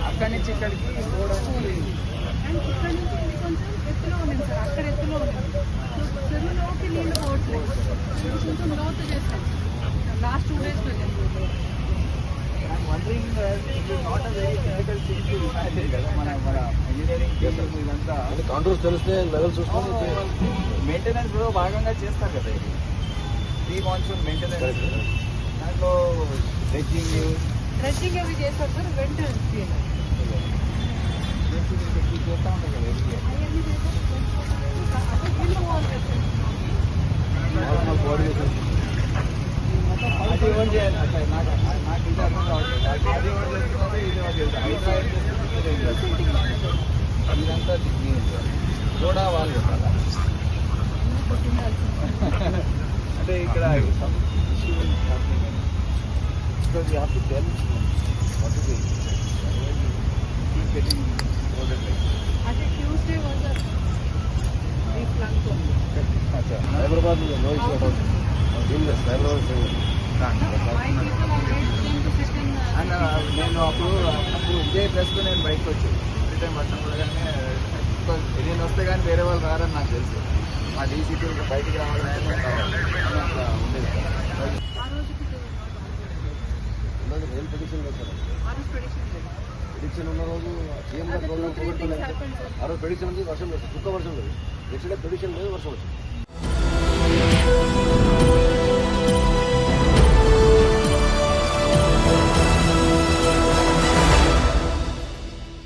అక్కడి నుంచి ఇక్కడికి పోవడానికి ఇక్కడ నుంచి ఇది కొంచెం ఎత్తులో ఉంది సార్, అక్కడ ఎత్తులో ఉంది. చెరువులోకి నీళ్లు పోవట్లేదు, కొంచెం లోతు చేస్తాం. లాస్ట్ 2 days కాంట్రోల్స్ తెలిస్తే లెవెల్ చూసుకొని మెయింటెనెన్స్ కూడా భాగంగా చేస్తారు కదా. ఇది ప్రీ మాన్సూన్ మెయింటెనెన్స్, దాంట్లో డ్రెడ్జింగ్ అవి చేస్తారు సార్. వెంట చేస్తూ ఉంటారు కదా. అది ఎవరు చేయాలి అట్లా నాకు ఇది అర్థం కావట్లేదు. అది ఎవరు చేస్తున్నారు, ఇది ఎవరు చేస్తారు. ఇదంతా కూడా వాళ్ళు చెప్పాలి. అంటే ఇక్కడ because you have to tell what to do. Keep getting loaded like this. అంటే Tuesday was a big plan for me. Hyderabad no issue about Hyderabad My people are waiting to sit in నేను అప్పుడు ఇదే డ్రెస్తో నేను బయటకు వచ్చాను. రిటర్న్ వర్షం పడగానే నేను వస్తే కానీ వేరే వాళ్ళు రారని నాకు తెలుసు. మా డీసీపీ బయటికి రావాలని అట్లా ఉండేది. ఆ రోజుకి ఏం ప్రిడిక్షన్ లేదు సార్. ప్రిడిక్షన్ ఉన్న రోజు సీఎం గారు ఆ రోజు ప్రిడిక్షన్ ఉంది, వర్షం లేదు, చుక్క వర్షం లేదు. నెక్స్ట్ డే ప్రిడిక్షన్ లేదు, వర్షం వచ్చింది.